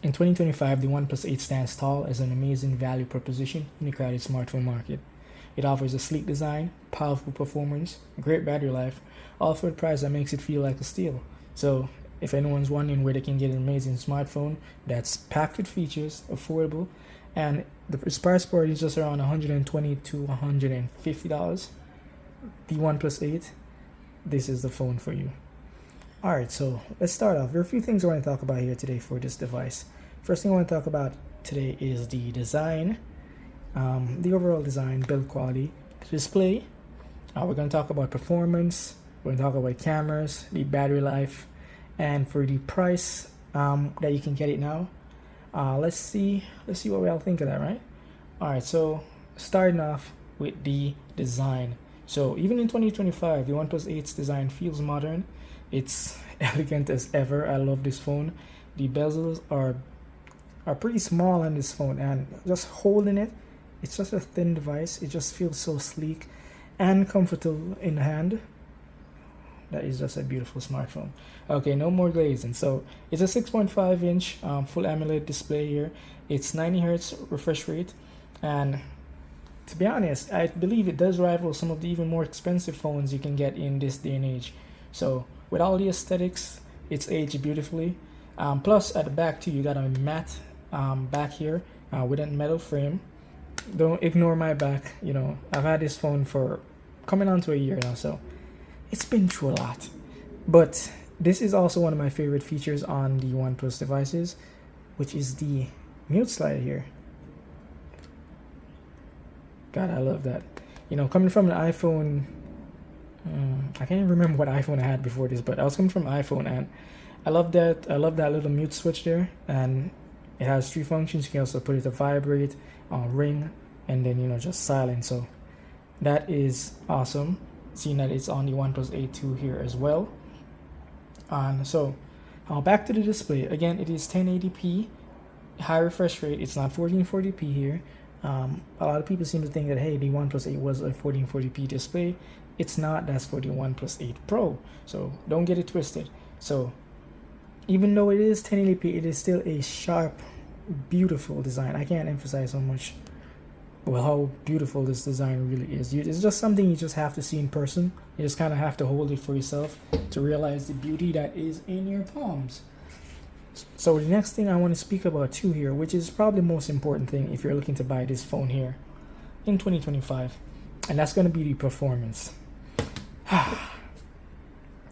In 2025, the OnePlus 8 stands tall as an amazing value proposition in the crowded smartphone market. It offers a sleek design, powerful performance, great battery life, all for a price that makes it feel like a steal. So, if anyone's wondering where they can get an amazing smartphone that's packed with features, affordable, and the price point is just around $120 to $150, the OnePlus 8, this is the phone for you. Alright, so let's start off. There are a few things I want to talk about here today for this device. First thing I want to talk about today is the design, the overall design, build quality, the display. We're going to talk about performance, we're going to talk about cameras, the battery life, and for the price that you can get it now. Let's see what we all think of that, right? Alright, so starting off with the design. So even in 2025, the OnePlus 8's design feels modern. It's elegant as ever. I love this phone. The bezels are pretty small on this phone, and just holding it, it's just a thin device. It just feels so sleek and comfortable in the hand. That is just a beautiful smartphone. Okay, no more glazing. So it's a 6.5 inch full AMOLED display here. It's 90 hertz refresh rate, and to be honest, I believe it does rival some of the even more expensive phones you can get in this day and age. So with all the aesthetics, it's aged beautifully. Plus at the back too, you got a matte back here with a metal frame. Don't ignore my back. You know, I've had this phone for coming on to a year now, so it's been through a lot. But this is also one of my favorite features on the OnePlus devices, which is the mute slide here. God, I love that. You know, coming from an iPhone, I can't even remember what iPhone I had before this, but I was coming from iPhone, and I love that. I love that little mute switch there, and it has 3 functions. You can also put it to vibrate, ring, and then just silent. So that is awesome. Seeing that it's on the OnePlus 8 II here as well. And so back to the display again. It is 1080p, high refresh rate. It's not 1440p here. A lot of people seem to think that, hey, the OnePlus 8 was a 1440p display. It's not. That's for the OnePlus 8 Pro. So don't get it twisted. So even though it is 1080p, it is still a sharp, beautiful design. I can't emphasize so much how beautiful this design really is. It's just something you just have to see in person. You just kind of have to hold it for yourself to realize the beauty that is in your palms. So the next thing I want to speak about too here, which is probably the most important thing if you're looking to buy this phone here in 2025, and that's going to be the performance.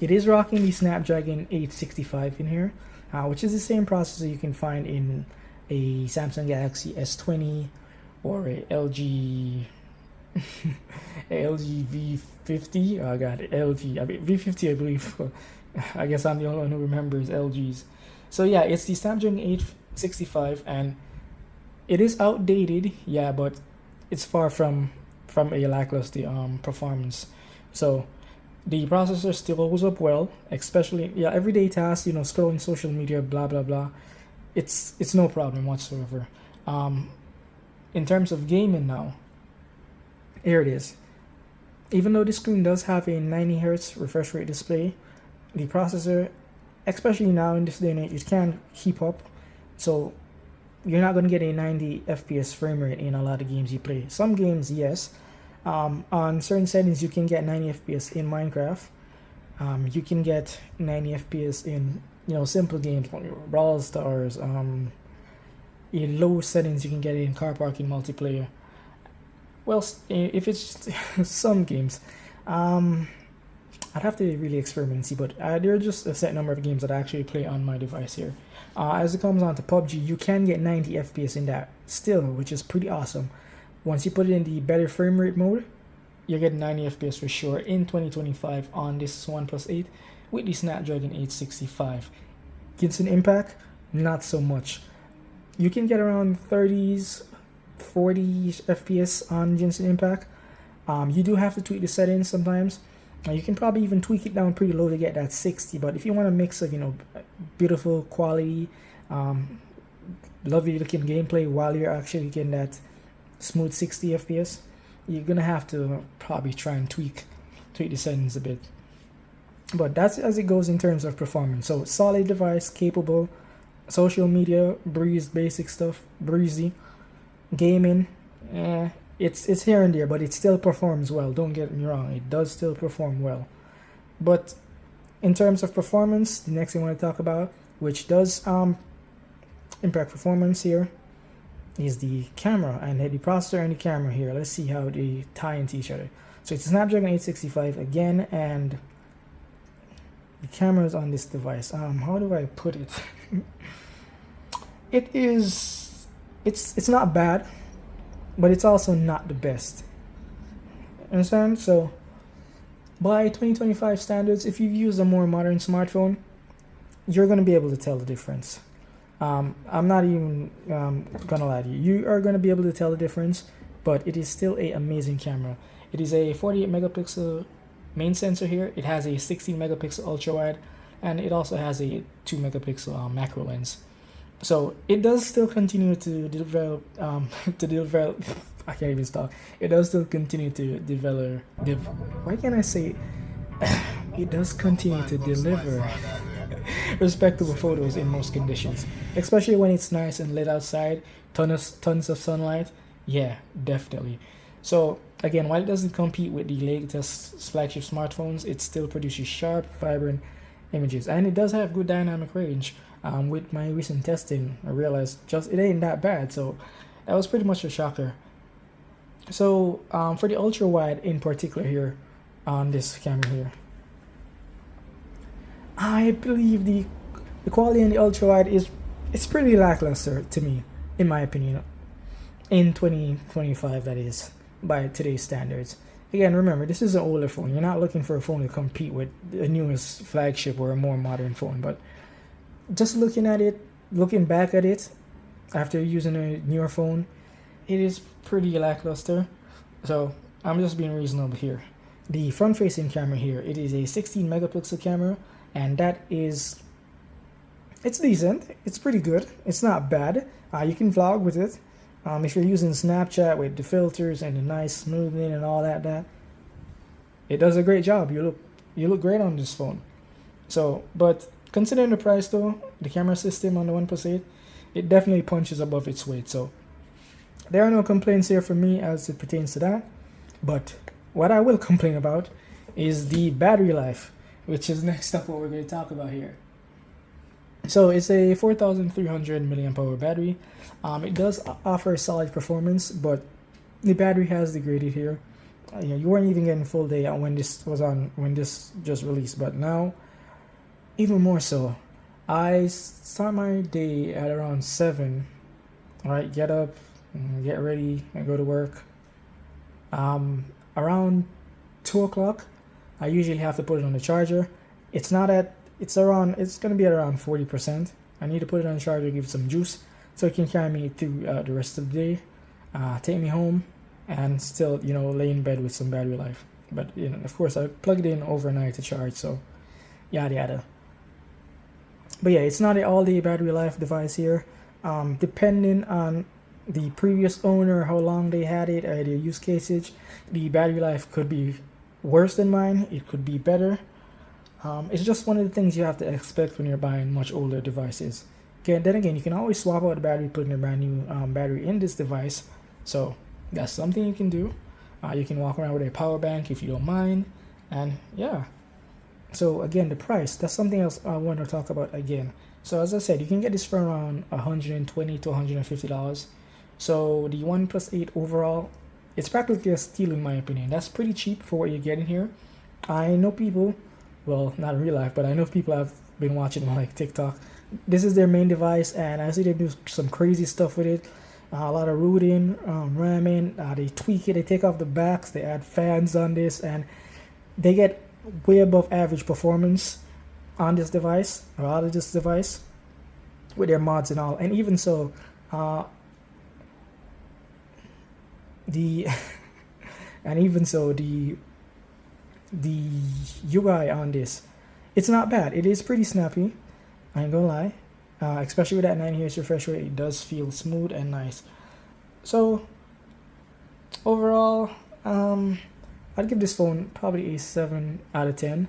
It is rocking the Snapdragon 865 in here, which is the same processor you can find in a Samsung Galaxy S20 or a LG V50. Oh god, V50 I believe. I guess I'm the only one who remembers LGs. So yeah, it's the Snapdragon 865, and it is outdated, yeah, but it's far from a lackluster performance. So the processor still holds up well, especially everyday tasks, scrolling social media, blah blah blah. It's no problem whatsoever. In terms of gaming now, here it is. Even though the screen does have a 90 hertz refresh rate display, the processor, especially now in this day and age, it can keep up. So you're not going to get a 90 FPS frame rate in a lot of games you play. Some games, yes. On certain settings, you can get 90 FPS in Minecraft. You can get 90 FPS in simple games like Brawl Stars. In low settings, you can get it in car parking multiplayer. Well, if it's some games, I'd have to really experiment and see, but there are just a set number of games that I actually play on my device here. As it comes on to PUBG, you can get 90 FPS in that still, which is pretty awesome. Once you put it in the better frame rate mode, you're getting 90 FPS for sure in 2025 on this OnePlus 8 with the Snapdragon 865. Instant impact, not so much. You can get around 30s, 40 FPS on Instant Impact. You do have to tweak the settings sometimes. You can probably even tweak it down pretty low to get that 60. But if you want a mix of beautiful quality, lovely looking gameplay while you're actually getting that smooth 60 FPS, you're gonna have to probably try and tweak the settings a bit. But that's as it goes in terms of performance. So solid device, capable, social media, breeze, basic stuff, breezy. Gaming, it's here and there, but it still performs well. Don't get me wrong, it does still perform well. But in terms of performance, the next thing I want to talk about, which does impact performance here, is the camera and the processor and the camera here. Let's see how they tie into each other. So it's a Snapdragon 865 again, and the cameras on this device. How do I put it? It's not bad, but it's also not the best. Understand? So by 2025 standards, if you've used a more modern smartphone, you're going to be able to tell the difference. I'm not even gonna lie to you. You are going to be able to tell the difference, but it is still a amazing camera. It is a 48 megapixel main sensor here. It has a 16 megapixel ultra wide, and it also has a 2 megapixel macro lens. So it does still continue to develop to develop. I can't even stop. It does still continue to develop. Why can't I say? It does continue to deliver respectable photos in most conditions, especially when it's nice and lit outside, tons of sunlight. Yeah, definitely. So again, while it doesn't compete with the latest flagship smartphones, it still produces sharp, vibrant images, and it does have good dynamic range. With my recent testing, I realized just it ain't that bad. So that was pretty much a shocker. So for the ultra wide in particular here on this camera here, I believe the quality in the ultra wide it's pretty lackluster to me, in my opinion. In 2025, that is, by today's standards. Again, remember, this is an older phone. You're not looking for a phone to compete with the newest flagship or a more modern phone. But just looking back at it, after using a newer phone, it is pretty lackluster. So I'm just being reasonable here. The front-facing camera here, it is a 16 megapixel camera, and it's decent. It's pretty good. It's not bad. You can vlog with it. If you're using Snapchat with the filters and the nice smoothing and all that, it does a great job. You look great on this phone. So, but considering the price though, the camera system on the OnePlus 8, it definitely punches above its weight. So there are no complaints here for me as it pertains to that. But what I will complain about is the battery life, which is next up what we're going to talk about here. So it's a 4,300 milliamp hour battery. It does offer solid performance, but the battery has degraded here. You weren't even getting full day when this just released, but now even more so. I start my day at around 7. All right, get up, get ready, and go to work. Around 2 o'clock, I usually have to put it on the charger. It's gonna be at around 40%. I need to put it on the charger, give it some juice, so it can carry me through the rest of the day, take me home, and still, lay in bed with some battery life. But, of course, I plug it in overnight to charge, so yada yada. But yeah, it's not an all-day battery life device here. Depending on the previous owner, how long they had it, or their use cases, the battery life could be worse than mine. It could be better. It's just one of the things you have to expect when you're buying much older devices. Then again, you can always swap out the battery, put in a brand new battery in this device. So that's something you can do. You can walk around with a power bank if you don't mind. And yeah. So again, the price, that's something else I want to talk about again. So as I said, you can get this for around $120 to $150. So the OnePlus 8 overall, it's practically a steal in my opinion. That's pretty cheap for what you're getting here. I know people, well, not in real life, but I know people have been watching like TikTok. This is their main device, and I see they do some crazy stuff with it. A lot of rooting, ramming. They tweak it. They take off the backs. They add fans on this, and they get way above average performance on this device, or out of this device, with their mods and all. And even so, the UI on this, it's not bad. It is pretty snappy, I ain't gonna lie. Especially with that 9 Hz refresh rate, it does feel smooth and nice. So overall, I'd give this phone probably a 7 out of 10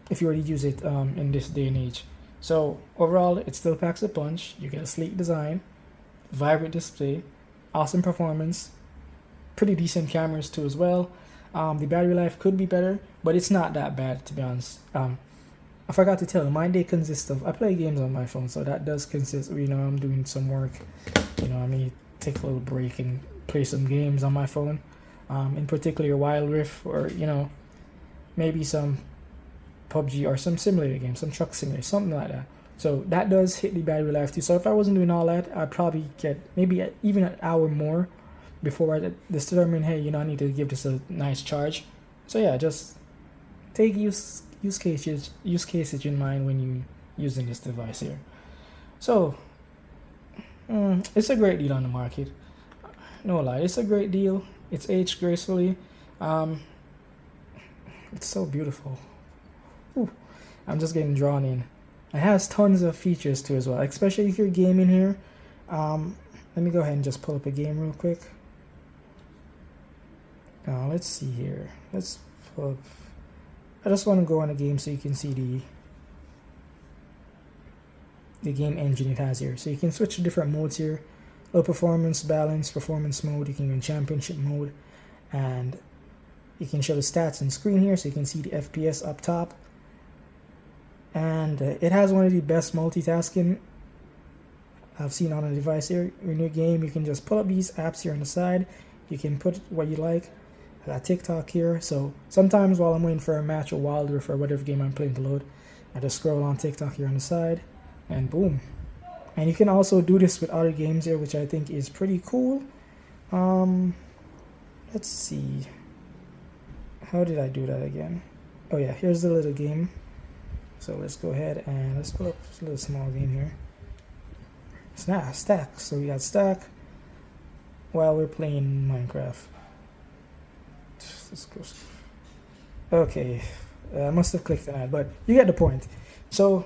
if you were to use it in this day and age. So overall, it still packs a punch. You get a sleek design, vibrant display, awesome performance, pretty decent cameras too as well. The battery life could be better, but it's not that bad to be honest. I forgot to tell you, my day consists of, I play games on my phone, so that does consist of, I'm doing some work, I may take a little break and play some games on my phone, in particular Wild Rift, or, maybe some PUBG or some simulator game, some truck simulator, something like that. So that does hit the battery life too. So if I wasn't doing all that, I'd probably get maybe even an hour more before I determine, hey, I need to give this a nice charge. So yeah, just take use cases in mind when you using this device here. So it's a great deal on the market. No lie, it's a great deal. It's aged gracefully. It's so beautiful. Ooh, I'm just getting drawn in. It has tons of features too as well, especially if you're gaming here. Let me go ahead and just pull up a game real quick. Now let's see here. Let's pull up. I just want to go on a game so you can see the game engine it has here. So you can switch to different modes here. Low performance, balance, performance mode. You can go in championship mode, and you can show the stats on screen here, so you can see the FPS up top. And it has one of the best multitasking I've seen on a device here. In your game, you can just pull up these apps here on the side. You can put what you like. I got TikTok here, so sometimes while I'm waiting for a match or Wild or for whatever game I'm playing to load, I just scroll on TikTok here on the side, and boom. And you can also do this with other games here, which I think is pretty cool. Let's see. How did I do that again? Oh yeah, here's the little game. So let's go ahead and let's put up a little small game here. It's not a stack. So we got stack while we're playing Minecraft. Okay, I must have clicked on that, but you get the point. So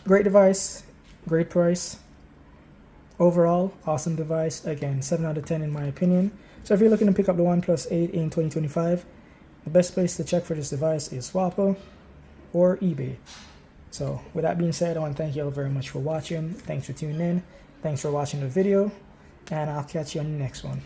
great device, great price. Overall, awesome device. Again, 7 out of 10 in my opinion. So if you're looking to pick up the OnePlus 8 in 2025, the best place to check for this device is Swappo or eBay. So with that being said, I want to thank you all very much for watching. Thanks for tuning in. Thanks for watching the video, and I'll catch you on the next one.